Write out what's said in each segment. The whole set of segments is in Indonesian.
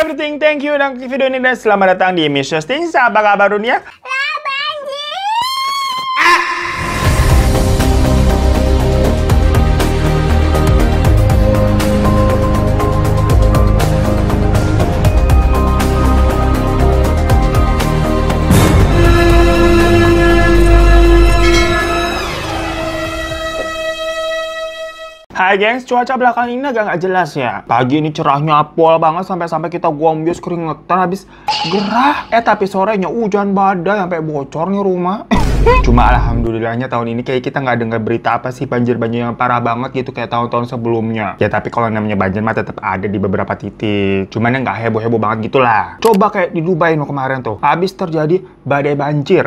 everything, thank you udah klik video ini dan selamat datang di Mr. Stings. Apa kabar dunia? Hai gengs, cuaca belakang ini agak nggak jelas ya. Pagi ini cerahnya pol banget sampai kita gombius keringetan habis gerah. Tapi sorenya hujan badai sampai bocor nih rumah. Cuma alhamdulillahnya tahun ini kayak kita nggak dengar berita apa sih banjir-banjir yang parah banget gitu kayak tahun-tahun sebelumnya. Ya tapi kalau namanya banjir mah tetap ada di beberapa titik. Cuman yang nggak heboh-heboh banget gitulah. Coba kayak di Dubai no kemarin tuh. Habis terjadi banjir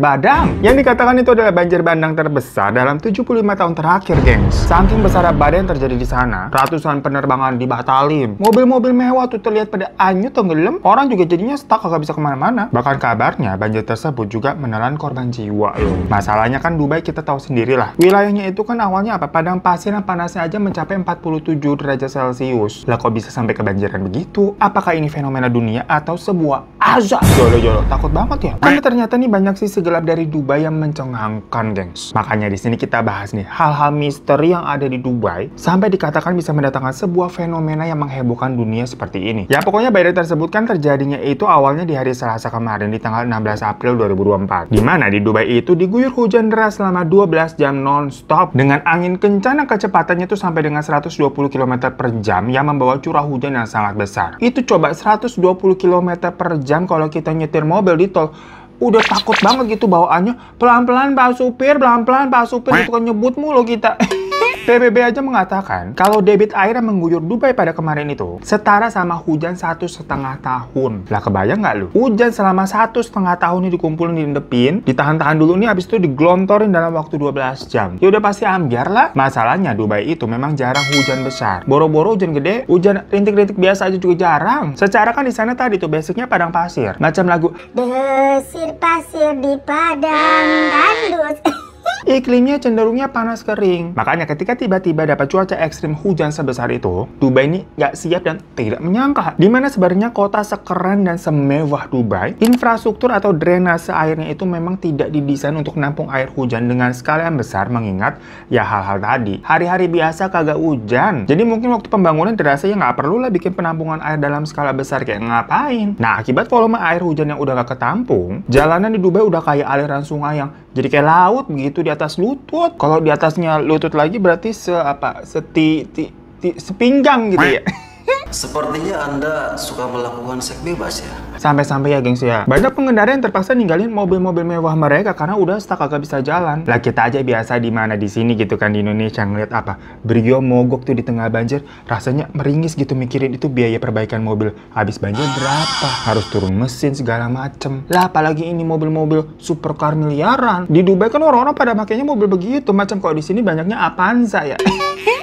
badang. Yang dikatakan itu adalah banjir bandang terbesar dalam 75 tahun terakhir, gengs. Saking besar badai yang terjadi di sana, ratusan penerbangan dibatalin. Mobil-mobil mewah tuh terlihat pada anyut tenggelam. Orang juga jadinya stuck kagak bisa kemana-mana. Bahkan kabarnya banjir tersebut juga menelan korban jiwa loh. Masalahnya kan Dubai kita tahu sendiri lah. Wilayahnya itu kan awalnya apa? Padang pasir yang panasnya aja mencapai 47 derajat Celcius. Lah kok bisa sampai kebanjiran begitu? Apakah ini fenomena dunia atau sebuah azab? Jolo-jolo, takut banget ya. Karena ternyata nih banyak sisi gelap dari Dubai yang mencengangkan, gengs. Makanya di sini kita bahas nih hal-hal misteri yang ada di Dubai sampai dikatakan bisa mendatangkan sebuah fenomena yang menghebohkan dunia seperti ini. Ya pokoknya badai tersebut kan terjadinya itu awalnya di hari Selasa kemarin di tanggal 16 April 2024. Di mana di Dubai itu diguyur hujan deras selama 12 jam non-stop dengan angin kencang yang kecepatannya itu sampai dengan 120 km per jam yang membawa curah hujan yang sangat besar. Itu coba 120 km per jam kalau kita nyetir mobil di tol udah takut banget gitu bawaannya. Pelan-pelan Pak Supir, pelan-pelan Pak Supir, itu kan nyebut mulu kita. PBB aja mengatakan kalau debit air yang mengguyur Dubai pada kemarin itu setara sama hujan 1,5 tahun. Lah kebayang nggak lu? Hujan selama 1,5 tahun ini dikumpulin di depin, ditahan-tahan dulu nih habis itu digelontorin dalam waktu 12 jam. Ya udah pasti ambiar lah. Masalahnya Dubai itu memang jarang hujan besar. Boro-boro hujan gede, hujan rintik-rintik biasa aja juga jarang. Secara kan di sana tadi tuh basicnya padang pasir. Macam lagu Desir pasir di padang tandus. Iklimnya cenderungnya panas kering. Makanya ketika tiba-tiba dapat cuaca ekstrim hujan sebesar itu, Dubai ini nggak siap dan tidak menyangka. Dimana sebenarnya kota sekeren dan semewah Dubai, infrastruktur atau drainase airnya itu memang tidak didesain untuk menampung air hujan dengan skala yang besar mengingat ya hal-hal tadi. Hari-hari biasa kagak hujan. Jadi mungkin waktu pembangunan dirasa ya nggak perlu lah bikin penampungan air dalam skala besar kayak ngapain. Nah akibat volume air hujan yang udah gak ketampung, jalanan di Dubai udah kayak aliran sungai yang jadi kayak laut begitu di atas lutut. Kalau di atasnya lutut lagi berarti sepinggang gitu ya. Sepertinya Anda suka melakukan seks bebas ya? Sampai-sampai ya gengs ya. Banyak pengendara yang terpaksa ninggalin mobil-mobil mewah mereka karena udah stuck kagak bisa jalan. Lah kita aja biasa di mana di sini gitu kan di Indonesia ngeliat apa Brio mogok tuh di tengah banjir, rasanya meringis gitu mikirin itu biaya perbaikan mobil. Habis banjir berapa? Harus turun mesin segala macem. Lah apalagi ini mobil-mobil supercar miliaran. Di Dubai kan orang-orang pada makanya mobil begitu. Macam kalau di sini banyaknya Avanza ya.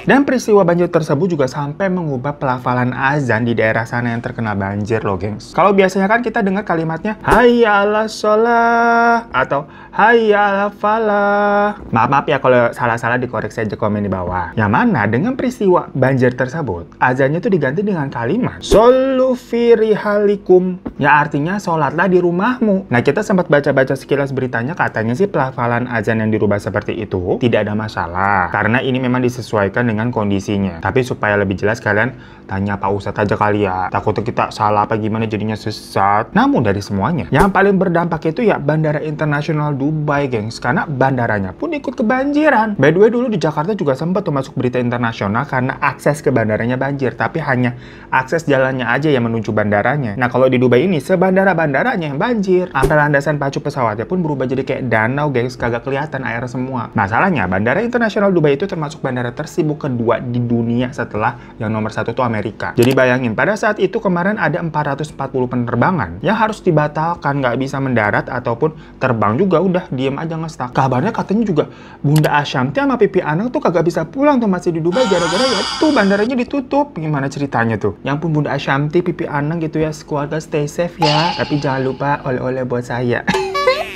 Dan peristiwa banjir tersebut juga sampai mengubah pelafalan azan di daerah sana yang terkena banjir loh gengs. Kalau biasanya kan kita dengar kalimatnya hayya ala sholah atau hayya ala falah. Maaf ya kalau salah-salah dikoreksi aja komen di bawah. Yang mana dengan peristiwa banjir tersebut azannya tuh diganti dengan kalimat shollu fi rihalikum, ya artinya sholatlah di rumahmu. Nah kita sempat baca-baca sekilas beritanya, katanya sih pelafalan azan yang dirubah seperti itu tidak ada masalah karena ini memang disesuaikan dengan kondisinya. Tapi supaya lebih jelas kalian tanya Pak Ustadz aja kali ya. Takutnya kita salah apa gimana jadinya sesat. Namun dari semuanya, yang paling berdampak itu ya Bandara Internasional Dubai, gengs. Karena bandaranya pun ikut kebanjiran. By the way, dulu di Jakarta juga sempat tuh masuk berita internasional karena akses ke bandaranya banjir. Tapi hanya akses jalannya aja yang menuju bandaranya. Nah kalau di Dubai ini, sebandara-bandaranya yang banjir. Sampai landasan pacu pesawatnya pun berubah jadi kayak danau, gengs. Kagak kelihatan air semua. Masalahnya, Bandara Internasional Dubai itu termasuk bandara tersibuk kedua di dunia setelah yang nomor 1 itu Amerika. Jadi bayangin, pada saat itu kemarin ada 440 penerbangan yang harus dibatalkan, nggak bisa mendarat ataupun terbang juga udah diem aja nge-stuck. Kabarnya katanya juga Bunda Ashanti sama Pipi Anang tuh kagak bisa pulang tuh masih di Dubai gara-gara ya tuh bandaranya ditutup. Gimana ceritanya tuh? Yang pun Bunda Ashanti, Pipi Anang gitu ya, keluarga stay safe ya. Tapi jangan lupa oleh-oleh buat saya.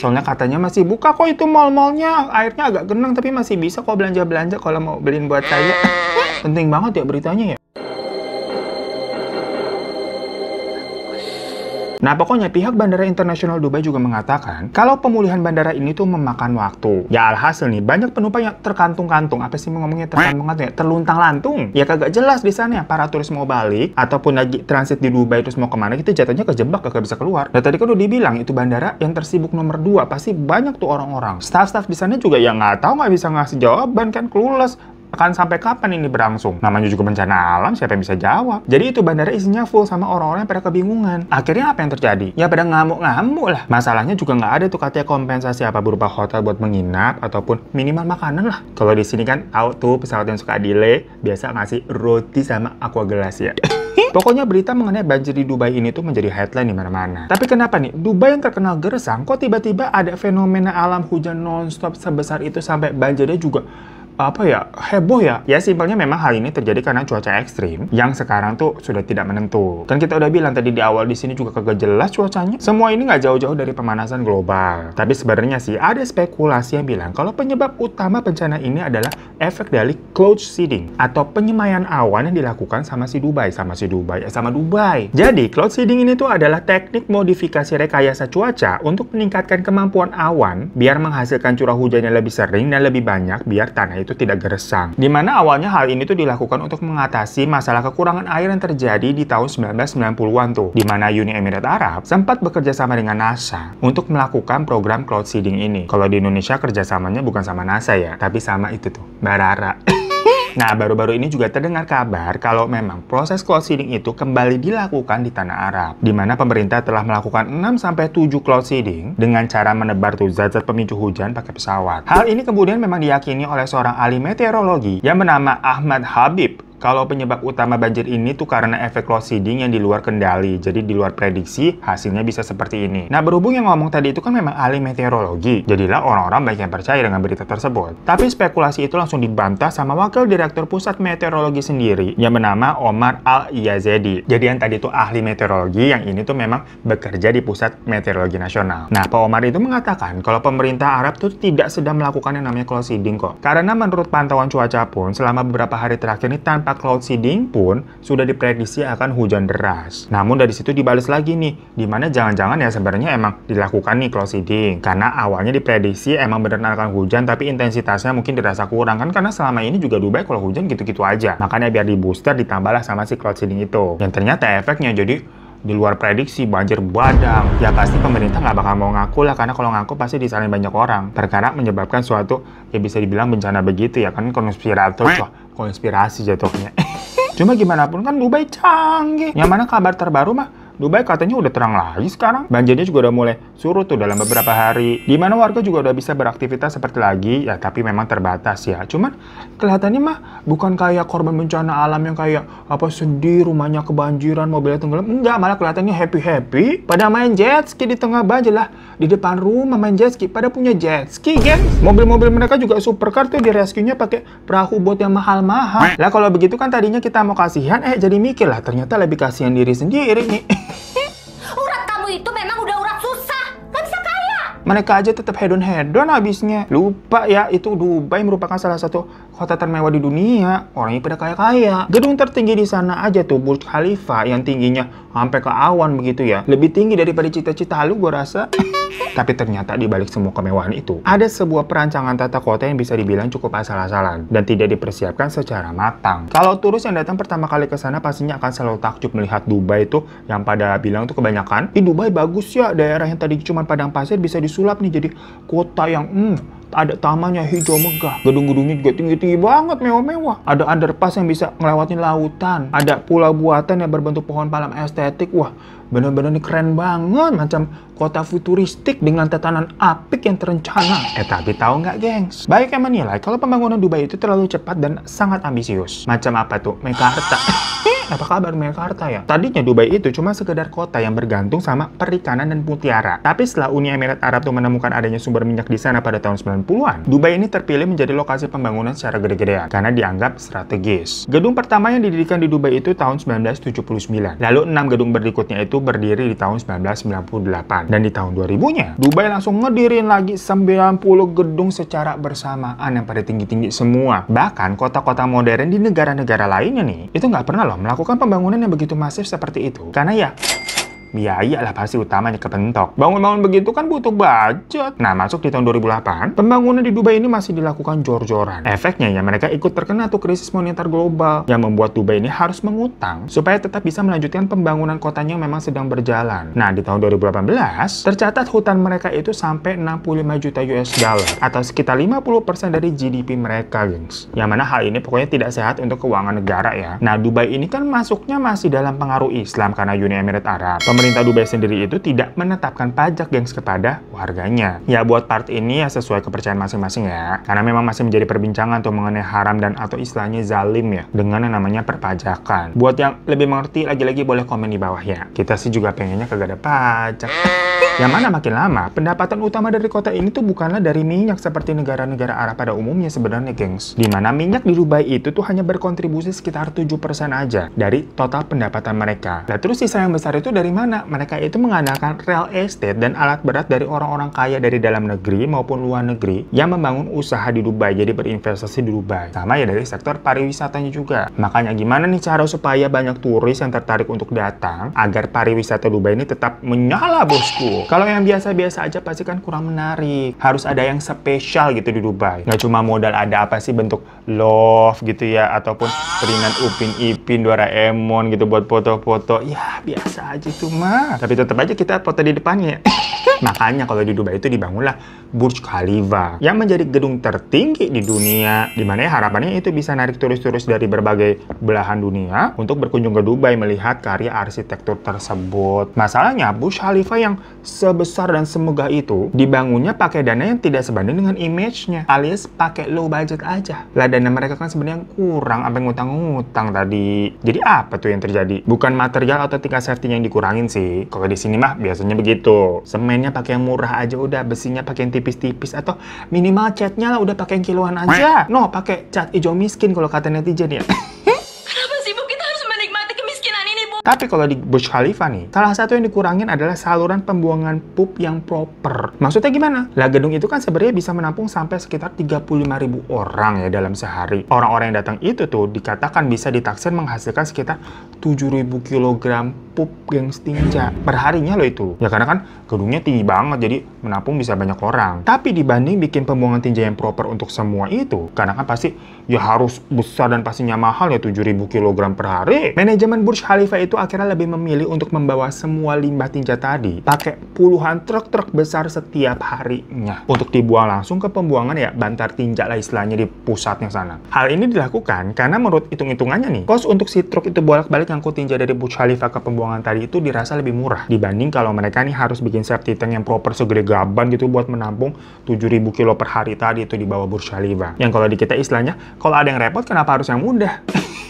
Soalnya katanya masih buka kok itu mall-mallnya. Airnya agak genang tapi masih bisa kok belanja-belanja kalau mau beliin buat saya. Penting banget ya beritanya ya. Nah, pokoknya pihak Bandara Internasional Dubai juga mengatakan kalau pemulihan bandara ini tuh memakan waktu. Ya alhasil nih, banyak penumpang yang terkantung-kantung. Apa sih ngomongnya terkantung-kantung ya? Terluntang-lantung. Ya kagak jelas di sana ya, para turis mau balik ataupun lagi transit di Dubai terus mau kemana gitu jatuhnya kejebak, kagak bisa keluar. Dan tadi kan udah dibilang itu bandara yang tersibuk nomor 2, pasti banyak tuh orang-orang. Staff-staff di sana juga ya nggak tahu, nggak bisa ngasih jawaban kan, clueless. Akan sampai kapan ini berlangsung? Namanya juga bencana alam, siapa yang bisa jawab? Jadi itu bandara isinya full sama orang-orang yang pada kebingungan. Akhirnya apa yang terjadi? Ya pada ngamuk-ngamuk lah. Masalahnya juga nggak ada tuh katanya kompensasi apa berupa hotel buat menginap ataupun minimal makanan lah. Kalau di sini kan tahu tuh pesawat yang suka delay biasa ngasih roti sama aqua gelas ya. Pokoknya berita mengenai banjir di Dubai ini tuh menjadi headline di mana-mana. Tapi kenapa nih Dubai yang terkenal gersang kok tiba-tiba ada fenomena alam hujan nonstop sebesar itu sampai banjirnya juga heboh ya? Ya simpelnya memang hal ini terjadi karena cuaca ekstrim yang sekarang tuh sudah tidak menentu. Kan kita udah bilang tadi di awal di sini juga kagak jelas cuacanya. Semua ini nggak jauh-jauh dari pemanasan global. Tapi sebenarnya sih ada spekulasi yang bilang kalau penyebab utama bencana ini adalah efek dari cloud seeding atau penyemayan awan yang dilakukan sama Dubai. Jadi cloud seeding ini tuh adalah teknik modifikasi rekayasa cuaca untuk meningkatkan kemampuan awan biar menghasilkan curah hujan yang lebih sering dan lebih banyak biar tanah itu tidak gersang. Dimana awalnya hal ini tuh dilakukan untuk mengatasi masalah kekurangan air yang terjadi di tahun 1990-an tuh. Dimana Uni Emirat Arab sempat bekerja sama dengan NASA untuk melakukan program cloud seeding ini. Kalau di Indonesia kerjasamanya bukan sama NASA ya, tapi sama itu tuh, Barara. Nah, baru-baru ini juga terdengar kabar kalau memang proses cloud seeding itu kembali dilakukan di tanah Arab, di mana pemerintah telah melakukan 6-7 cloud seeding dengan cara menebar tuh zat-zat pemicu hujan pakai pesawat. Hal ini kemudian memang diyakini oleh seorang ahli meteorologi yang bernama Ahmad Habib. Kalau penyebab utama banjir ini tuh karena efek cloud seeding yang di luar kendali, jadi di luar prediksi hasilnya bisa seperti ini. Nah, berhubung yang ngomong tadi itu kan memang ahli meteorologi, jadilah orang-orang banyak yang percaya dengan berita tersebut. Tapi spekulasi itu langsung dibantah sama wakil direktur pusat meteorologi sendiri yang bernama Omar Al-Yazedi. Jadi yang tadi itu ahli meteorologi, yang ini tuh memang bekerja di pusat meteorologi nasional. Nah, Pak Omar itu mengatakan kalau pemerintah Arab tuh tidak sedang melakukan yang namanya cloud seeding kok. Karena menurut pantauan cuaca pun selama beberapa hari terakhir ini tanpa cloud seeding pun sudah diprediksi akan hujan deras. Namun dari situ dibales lagi nih, dimana jangan-jangan ya sebenarnya emang dilakukan nih cloud seeding karena awalnya diprediksi emang beneran akan hujan tapi intensitasnya mungkin dirasa kurang kan, karena selama ini juga Dubai kalau hujan gitu-gitu aja. Makanya biar di booster ditambahlah sama si cloud seeding itu. Yang ternyata efeknya jadi di luar prediksi, banjir badang. Ya pasti pemerintah nggak bakal mau ngaku lah, karena kalau ngaku pasti disalahin banyak orang. Perkara menyebabkan suatu ya bisa dibilang bencana begitu ya kan, konspirasi jatuhnya. Cuma gimana pun kan Dubai canggih. Yang mana kabar terbaru mah Dubai katanya udah terang lagi sekarang. Banjirnya juga udah mulai surut tuh dalam beberapa hari. Di mana warga juga udah bisa beraktivitas seperti lagi, ya tapi memang terbatas ya. Cuman kelihatannya mah bukan kayak korban bencana alam yang kayak sedih rumahnya kebanjiran, mobilnya tenggelam. Enggak, malah kelihatannya happy-happy. Pada main jet ski di tengah banjir lah. Di depan rumah main jet ski, pada punya jet ski, gengs. Mobil-mobil mereka juga supercar tuh di rescue-nya pakai perahu bot yang mahal-mahal. Lah kalau begitu kan tadinya kita mau kasihan, jadi mikir lah ternyata lebih kasihan diri sendiri nih. Urat kamu itu memang udah urat susah, nggak bisa kaya. Mereka aja tetap hedon-hedon habisnya. Lupa ya, itu Dubai merupakan salah satu kota termewah di dunia. Orangnya pada kaya-kaya. Gedung tertinggi di sana aja tuh Burj Khalifa yang tingginya sampai ke awan begitu ya. Lebih tinggi daripada cita-cita lu gua rasa. Tapi ternyata di balik semua kemewahan itu, ada sebuah perancangan tata kota yang bisa dibilang cukup asal-asalan dan tidak dipersiapkan secara matang. Kalau turis yang datang pertama kali ke sana pastinya akan selalu takjub melihat Dubai itu, yang pada bilang tuh kebanyakan, Dubai bagus ya, daerah yang tadi cuma padang pasir bisa disulap nih jadi kota yang ada tamannya hijau megah, gedung-gedungnya juga tinggi-tinggi banget, mewah-mewah. Ada underpass yang bisa ngelewatin lautan, ada pulau buatan yang berbentuk pohon palem estetik. Wah, bener-bener nih keren banget, macam kota futuristik dengan tatanan apik yang terencana. Tapi tahu nggak, gengs? Banyak yang menilai kalau pembangunan Dubai itu terlalu cepat dan sangat ambisius. Macam apa tuh? Mekarta. Apa kabar Mekarta ya? Tadinya Dubai itu cuma sekedar kota yang bergantung sama perikanan dan mutiara. Tapi setelah Uni Emirat Arab tuh menemukan adanya sumber minyak di sana pada tahun 90-an, Dubai ini terpilih menjadi lokasi pembangunan secara gede-gedean karena dianggap strategis. Gedung pertama yang didirikan di Dubai itu tahun 1979. Lalu 6 gedung berikutnya itu berdiri di tahun 1998. Dan di tahun 2000-nya, Dubai langsung ngedirin lagi 90 gedung secara bersamaan yang pada tinggi-tinggi semua. Bahkan kota-kota modern di negara-negara lainnya nih, itu nggak pernah loh melakukan pembangunan yang begitu masif seperti itu. Karena ya, biaya lah pasti utamanya kepentok. Bangun-bangun begitu kan butuh budget. Nah, masuk di tahun 2008, pembangunan di Dubai ini masih dilakukan jor-joran. Efeknya ya mereka ikut terkena tuh krisis moneter global yang membuat Dubai ini harus mengutang supaya tetap bisa melanjutkan pembangunan kotanya yang memang sedang berjalan. Nah, di tahun 2018, tercatat hutang mereka itu sampai 65 juta US dollar atau sekitar 50% dari GDP mereka, gengs. Yang mana hal ini pokoknya tidak sehat untuk keuangan negara ya. Nah, Dubai ini kan masuknya masih dalam pengaruh Islam karena Uni Emirat Arab. Pemerintah Dubai sendiri itu tidak menetapkan pajak, gengs, kepada warganya. Ya, buat part ini ya sesuai kepercayaan masing-masing ya. Karena memang masih menjadi perbincangan tuh mengenai haram dan atau istilahnya zalim ya, dengan yang namanya perpajakan. Buat yang lebih mengerti lagi-lagi boleh komen di bawah ya. Kita sih juga pengennya kagak ada pajak. Yang mana makin lama, pendapatan utama dari kota ini tuh bukanlah dari minyak seperti negara-negara Arab pada umumnya sebenarnya, gengs. Dimana minyak di Dubai itu tuh hanya berkontribusi sekitar 7% aja dari total pendapatan mereka. Nah, terus sisa yang besar itu dari mana? Mereka itu mengandalkan real estate dan alat berat dari orang-orang kaya dari dalam negeri maupun luar negeri yang membangun usaha di Dubai, jadi berinvestasi di Dubai. Sama ya dari sektor pariwisatanya juga. Makanya gimana nih cara supaya banyak turis yang tertarik untuk datang agar pariwisata Dubai ini tetap menyala, bosku? Kalau yang biasa-biasa aja pasti kan kurang menarik. Harus ada yang spesial gitu di Dubai. Nggak cuma modal ada apa sih bentuk love gitu ya, ataupun peringan Upin Ipin, Doraemon gitu buat foto-foto. Ya biasa aja tuh mah. Tapi tetap aja kita foto di depannya. Makanya kalau di Dubai itu dibangunlah Burj Khalifa yang menjadi gedung tertinggi di dunia, dimana harapannya itu bisa narik turis-turis dari berbagai belahan dunia untuk berkunjung ke Dubai melihat karya arsitektur tersebut. Masalahnya Burj Khalifa yang sebesar dan semegah itu dibangunnya pakai dana yang tidak sebanding dengan image-nya, alias pakai low budget aja. Lah dana mereka kan sebenarnya kurang, sampai ngutang-ngutang tadi. Jadi apa tuh yang terjadi? Bukan material atau tingkat safety yang dikurangin sih. Kalau di sini mah biasanya begitu. Semennya pakai yang murah aja udah, besinya pakai yang tipis-tipis, atau minimal catnya lah udah pakai yang kiloan aja. No, pakai cat hijau miskin kalau kata netizen ya. Kenapa sih, Bu? Kita harus menikmati kemiskinan ini, Bu. Tapi kalau di Burj Khalifa nih, salah satu yang dikurangin adalah saluran pembuangan pup yang proper. Maksudnya gimana? Lah gedung itu kan sebenarnya bisa menampung sampai sekitar 35.000 orang ya dalam sehari. Orang-orang yang datang itu tuh dikatakan bisa ditaksir menghasilkan sekitar 7.000 kg pup gengs tinja perharinya loh itu. Ya karena kan gedungnya tinggi banget jadi menampung bisa banyak orang. Tapi dibanding bikin pembuangan tinja yang proper untuk semua itu, karena kan pasti ya harus besar dan pastinya mahal ya 7.000 kg per hari. Manajemen Burj Khalifa itu akhirnya lebih memilih untuk membawa semua limbah tinja tadi pakai puluhan truk-truk besar setiap harinya untuk dibuang langsung ke pembuangan ya bantar tinja lah istilahnya di pusatnya sana. Hal ini dilakukan karena menurut hitung-hitungannya nih, kos untuk si truk itu bolak-balik ngangkut tinja dari Burj Khalifa ke pembuangan tadi itu dirasa lebih murah dibanding kalau mereka nih harus bikin safety tank yang proper segede gaban gitu buat menampung 7.000 kilo per hari tadi itu di bawah Burj Khalifa. Yang kalau di kita istilahnya, kalau ada yang repot kenapa harus yang mudah?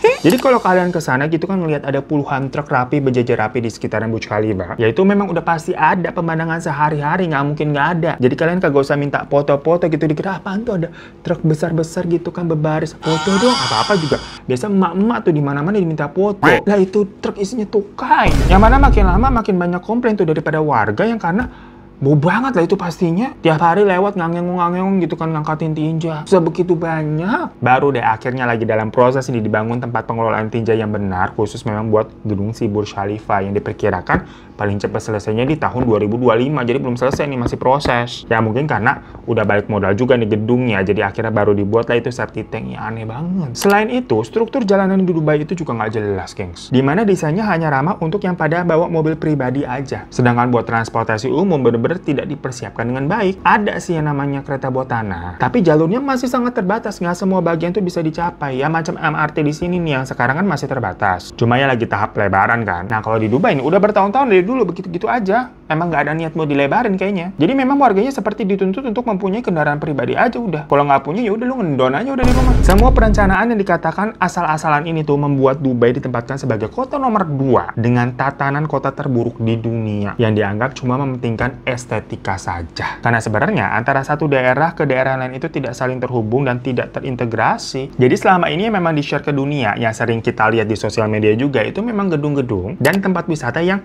Jadi kalau kalian ke sana gitu kan ngelihat ada puluhan truk rapi berjajar rapi di sekitaran Burj Khalifa, ya itu memang udah pasti ada pemandangan sehari-hari, nggak mungkin nggak ada. Jadi kalian kagak usah minta foto-foto gitu, dikira apaan tuh ada truk besar-besar gitu kan berbaris, foto dong, apa-apa juga. Biasa emak-emak tuh di mana-mana diminta foto. Lah itu truk isinya tukai. Yang mana makin lama makin banyak komplain tuh daripada warga yang karena bau banget lah itu pastinya. Tiap hari lewat ngangeng-ngangeng gitu kan ngangkatin tinja. Sebegitu banyak. Baru deh akhirnya lagi dalam proses ini dibangun tempat pengelolaan tinja yang benar khusus memang buat gedung si Burj Khalifa yang diperkirakan paling cepat selesainya di tahun 2025. Jadi belum selesai nih, masih proses. Ya mungkin karena udah balik modal juga nih gedungnya. Jadi akhirnya baru dibuat lah itu safety tank yang aneh banget. Selain itu, struktur jalanan di Dubai itu juga nggak jelas, gengs. Dimana desainnya hanya ramah untuk yang pada bawa mobil pribadi aja. Sedangkan buat transportasi umum bener-bener tidak dipersiapkan dengan baik. Ada sih yang namanya kereta bawah tanah, tapi jalurnya masih sangat terbatas, nggak semua bagian tuh bisa dicapai. Ya macam MRT di sini nih yang sekarang kan masih terbatas. Cuma ya lagi tahap pelebaran kan. Nah kalau di Dubai ini udah bertahun-tahun dari dulu begitu-gitu aja. Emang nggak ada niat mau dilebarin kayaknya. Jadi memang warganya seperti dituntut untuk mempunyai kendaraan pribadi aja udah. Kalau nggak punya ya udah lu ngendon aja udah di rumah. Semua perencanaan yang dikatakan asal-asalan ini tuh membuat Dubai ditempatkan sebagai kota nomor 2 dengan tatanan kota terburuk di dunia yang dianggap cuma mementingkan estetika saja. Karena sebenarnya antara satu daerah ke daerah lain itu tidak saling terhubung dan tidak terintegrasi. Jadi selama ini memang di-share ke dunia yang sering kita lihat di sosial media juga itu memang gedung-gedung dan tempat wisata yang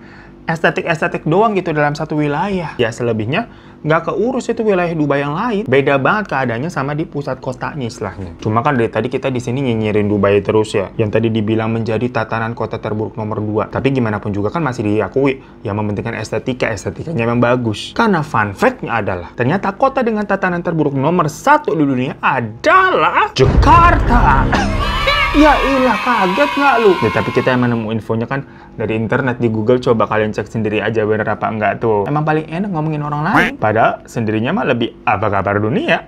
estetik-estetik doang gitu dalam satu wilayah. Ya selebihnya nggak keurus itu wilayah Dubai yang lain. Beda banget keadaannya sama di pusat kotanya istilahnya. Cuma kan dari tadi kita di sini nyinyirin Dubai terus ya. Yang tadi dibilang menjadi tatanan kota terburuk nomor 2. Tapi gimana pun juga kan masih diakui yang mementingkan estetikanya memang bagus. Karena fun fact-nya adalah ternyata kota dengan tatanan terburuk nomor 1 di dunia adalah Jakarta. Ya ilah, kaget nggak lu? Ya tapi kita yang menemu infonya kan dari internet, di Google. Coba kalian cek sendiri aja bener apa enggak tuh. Emang paling enak ngomongin orang lain. Padahal sendirinya mah lebih apa kabar dunia.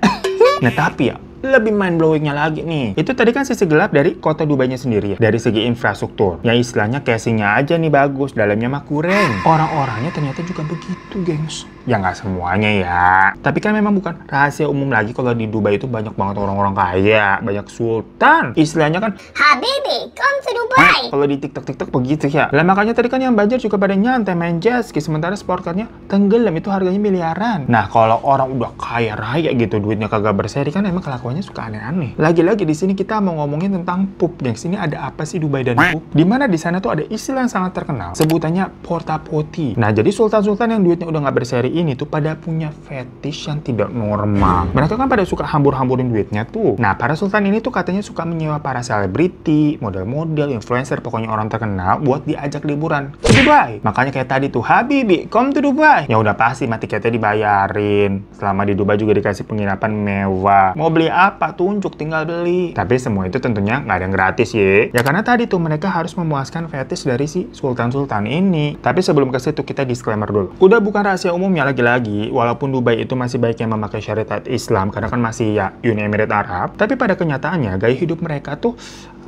Nah tapi ya, lebih mind blowingnya lagi nih. Itu tadi kan sisi gelap dari kota Dubainya sendiri ya. Dari segi infrastruktur. Ya istilahnya casingnya aja nih bagus, dalamnya mah kurang. Orang-orangnya ternyata juga begitu, gengs. Ya nggak semuanya ya. Tapi kan memang bukan rahasia umum lagi kalau di Dubai itu banyak banget orang-orang kaya, banyak sultan. Istilahnya kan Habibi, come to Dubai. kalau di TikTok begitu ya. Lah makanya tadi kan yang banjir juga pada nyantai main jet ski, sementara sportcarnya tenggelam, itu harganya miliaran. Nah kalau orang udah kaya raya gitu, duitnya kagak berseri, kan emang kelakuannya suka aneh-aneh. Lagi-lagi di sini kita mau ngomongin tentang pup, gengs. Ini ada apa sih Dubai dan pup? Dimana di sana tuh ada istilah yang sangat terkenal, sebutannya porta potty. Nah jadi sultan-sultan yang duitnya udah nggak berseri ini tuh pada punya fetish yang tidak normal. Mereka kan pada suka hambur-hamburin duitnya tuh. Nah para sultan ini tuh katanya suka menyewa para selebriti, model-model, influencer, pokoknya orang terkenal buat diajak liburan ke Dubai. Makanya kayak tadi tuh, Habibi, come to Dubai. Ya udah pasti mah tiketnya dibayarin. Selama di Dubai juga dikasih penginapan mewah. Mau beli apa? Tunjuk, tinggal beli. Tapi semua itu tentunya nggak ada yang gratis ya. Ya karena tadi tuh mereka harus memuaskan fetish dari si sultan-sultan ini. Tapi sebelum ke situ kita disclaimer dulu. Udah bukan rahasia umum ya, lagi-lagi walaupun Dubai itu masih baik yang memakai syariat Islam karena kan masih ya Uni Emirat Arab, tapi pada kenyataannya gaya hidup mereka tuh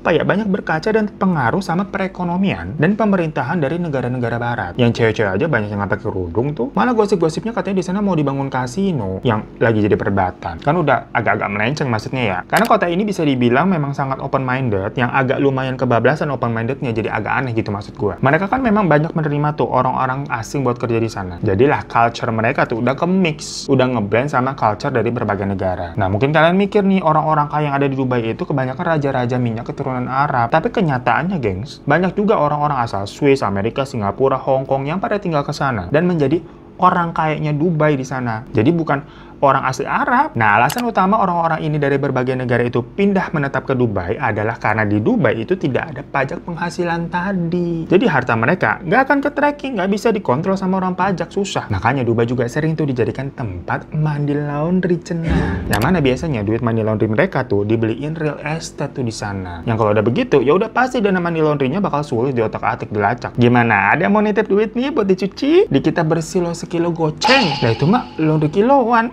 banyak berkaca dan pengaruh sama perekonomian dan pemerintahan dari negara-negara barat. Yang cewek-cewek aja banyak yang pakai kerudung tuh. Malah gosip-gosipnya katanya di sana mau dibangun kasino yang lagi jadi perdebatan. Kan udah agak-agak melenceng maksudnya ya. Karena kota ini bisa dibilang memang sangat open-minded, yang agak lumayan kebablasan open-mindednya, jadi agak aneh gitu maksud gua. Mereka kan memang banyak menerima tuh orang-orang asing buat kerja di sana. Jadilah culture mereka tuh udah ke-mix, udah ngeblend sama culture dari berbagai negara. Nah mungkin kalian mikir nih, orang-orang kaya yang ada di Dubai itu kebanyakan raja-raja minyak keturunan Arab. Tapi kenyataannya, gengs, banyak juga orang-orang asal Swiss, Amerika, Singapura, Hong Kong yang pada tinggal ke sana dan menjadi orang kayaknya Dubai di sana. Jadi bukan orang asli Arab. Nah, alasan utama orang-orang ini dari berbagai negara itu pindah menetap ke Dubai adalah karena di Dubai itu tidak ada pajak penghasilan tadi. Jadi harta mereka nggak akan ke-tracking, nggak bisa dikontrol sama orang pajak, susah. Makanya Dubai juga sering tuh dijadikan tempat mandi laundry cenah. Yang mana biasanya duit mandi laundry mereka tuh dibeliin real estate tuh di sana. Yang kalau udah begitu, ya udah pasti dana mandi laundrynya bakal sulit diotak-atik dilacak. Gimana? Ada mau nitip duit nih buat dicuci? Di kita bersih lo sekilo goceng. Nah itu mah laundry kiloan.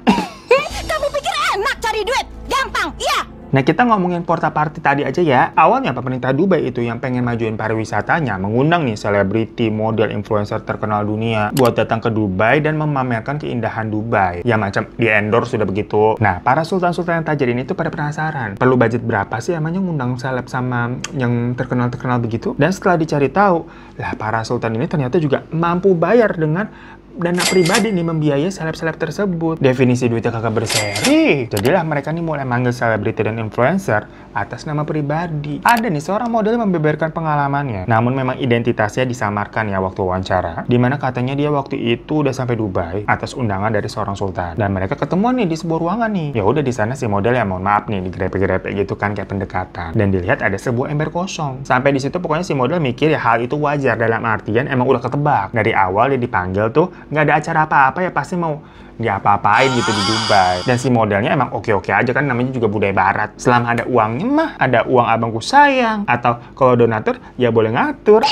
Kamu pikir enak cari duit? Gampang, iya. Nah kita ngomongin porta party tadi aja ya. Awalnya pemerintah Dubai itu yang pengen majuin pariwisatanya mengundang nih selebriti, model, influencer terkenal dunia buat datang ke Dubai dan memamerkan keindahan Dubai. Ya macam di endorse sudah begitu. Nah para sultan-sultan yang tajir ini tuh pada penasaran, perlu budget berapa sih emangnya ngundang seleb sama yang terkenal-terkenal begitu? Dan setelah dicari tahu, lah para sultan ini ternyata juga mampu bayar dengan dana pribadi nih membiayai seleb-seleb tersebut. Definisi duitnya kagak berseri. Jadilah mereka nih mulai manggil selebriti dan influencer atas nama pribadi. Ada nih seorang model yang membeberkan pengalamannya. Namun memang identitasnya disamarkan ya waktu wawancara. Dimana katanya dia waktu itu udah sampai Dubai atas undangan dari seorang sultan. Dan mereka ketemuan nih di sebuah ruangan nih. Ya udah di sana si model ya mohon maaf nih digrepe-grepe gitu kan kayak pendekatan. Dan dilihat ada sebuah ember kosong. Sampai di situ pokoknya si model mikir ya hal itu wajar, dalam artian emang udah ketebak. Dari awal dia dipanggil tuh nggak ada acara apa-apa ya pasti mau diapa-apain gitu di Dubai. Dan si modelnya emang oke-oke aja kan, namanya juga budaya barat. Selama ada uangnya mah, ada uang abangku sayang. Atau kalau donatur ya boleh ngatur.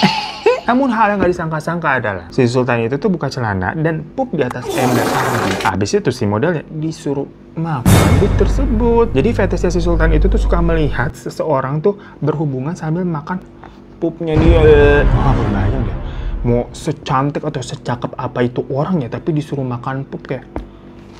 Namun hal yang nggak disangka-sangka adalah si sultan itu tuh buka celana dan pup di atas ember tadi. Habis itu si modelnya disuruh makan duit tersebut. Jadi fetishnya si sultan itu tuh suka melihat seseorang tuh berhubungan sambil makan pupnya dia. Wah, kebayang deh. Mau secantik atau secakep apa itu orangnya, tapi disuruh makan pup kayak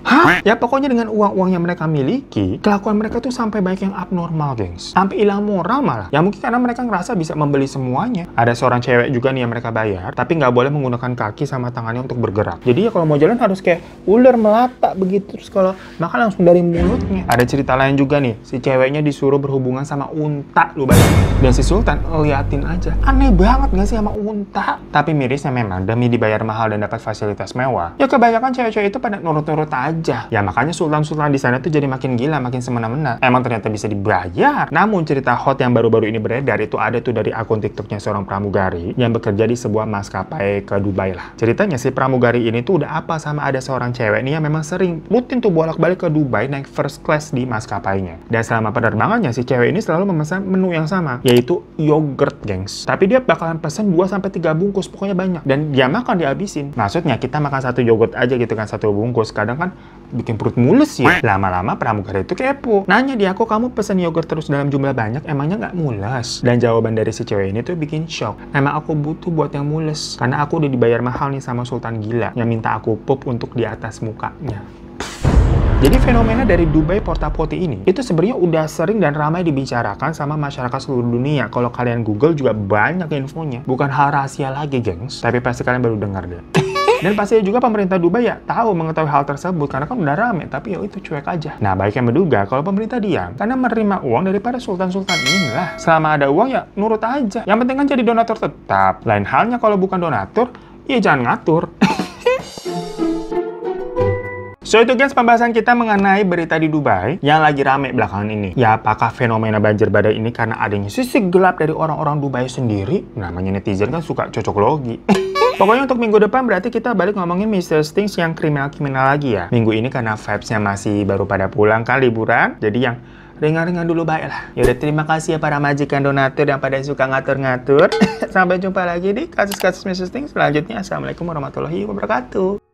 Hah? Ya pokoknya dengan uang-uang yang mereka miliki, kelakuan mereka tuh sampai banyak yang abnormal, gengs. Sampai hilang moral malah. Ya mungkin karena mereka ngerasa bisa membeli semuanya. Ada seorang cewek juga nih yang mereka bayar, tapi nggak boleh menggunakan kaki sama tangannya untuk bergerak. Jadi ya kalau mau jalan harus kayak ular melata begitu. Terus kalau makan langsung dari mulutnya. Ada cerita lain juga nih, si ceweknya disuruh berhubungan sama unta, lu bayangin. Dan si Sultan liatin aja. Aneh banget nggak sih sama unta? Tapi mirisnya memang demi dibayar mahal dan dapat fasilitas mewah, ya kebanyakan cewek-cewek itu pada nurut-nurut aja. Ya makanya sultan-sultan di sana tuh jadi makin gila, makin semena-mena. Emang ternyata bisa dibayar. Namun cerita hot yang baru-baru ini beredar itu ada tuh dari akun TikToknya seorang pramugari yang bekerja di sebuah maskapai ke Dubai lah. Ceritanya si pramugari ini tuh udah apa sama ada seorang cewek nih yang memang sering rutin tuh bolak-balik ke Dubai naik first class di maskapainya. Dan selama penerbangannya si cewek ini selalu memesan menu yang sama, yaitu yogurt, gengs. Tapi dia bakalan pesan 2-3 bungkus, pokoknya banyak. Dan dia makan dihabisin. Maksudnya kita makan satu yogurt aja gitu kan, satu bungkus. Kadang kan bikin perut mules ya. Lama-lama pramugari itu kepo. Nanya dia, kok kamu pesen yogurt terus dalam jumlah banyak, emangnya nggak mules? Dan jawaban dari si cewek ini tuh bikin shock. Emang aku butuh buat yang mules. Karena aku udah dibayar mahal nih sama sultan gila yang minta aku pup untuk di atas mukanya. Jadi fenomena dari Dubai Porta Potty ini itu sebenarnya udah sering dan ramai dibicarakan sama masyarakat seluruh dunia. Kalau kalian Google juga banyak infonya. Bukan hal rahasia lagi, gengs. Tapi pasti kalian baru dengar deh. Dan pastinya juga pemerintah Dubai ya tahu mengetahui hal tersebut karena kan udah rame, tapi ya itu cuek aja. Nah, baik yang menduga kalau pemerintah diam karena menerima uang daripada sultan-sultan inilah. Selama ada uang ya nurut aja. Yang penting kan jadi donatur tetap. Lain halnya kalau bukan donatur, ya jangan ngatur. So itu guys pembahasan kita mengenai berita di Dubai yang lagi rame belakangan ini. Ya apakah fenomena banjir badai ini karena adanya sisi gelap dari orang-orang Dubai sendiri? Namanya netizen kan suka cocok logi. Pokoknya untuk minggu depan berarti kita balik ngomongin Mr. Stings yang kriminal-kriminal lagi ya. Minggu ini karena vibes-nya masih baru pada pulang kan liburan, jadi yang ringan-ringan dulu baik lah. Yaudah terima kasih ya para majikan donatur yang pada suka ngatur-ngatur. Sampai jumpa lagi di kasus-kasus Mr. Stings selanjutnya. Assalamualaikum warahmatullahi wabarakatuh.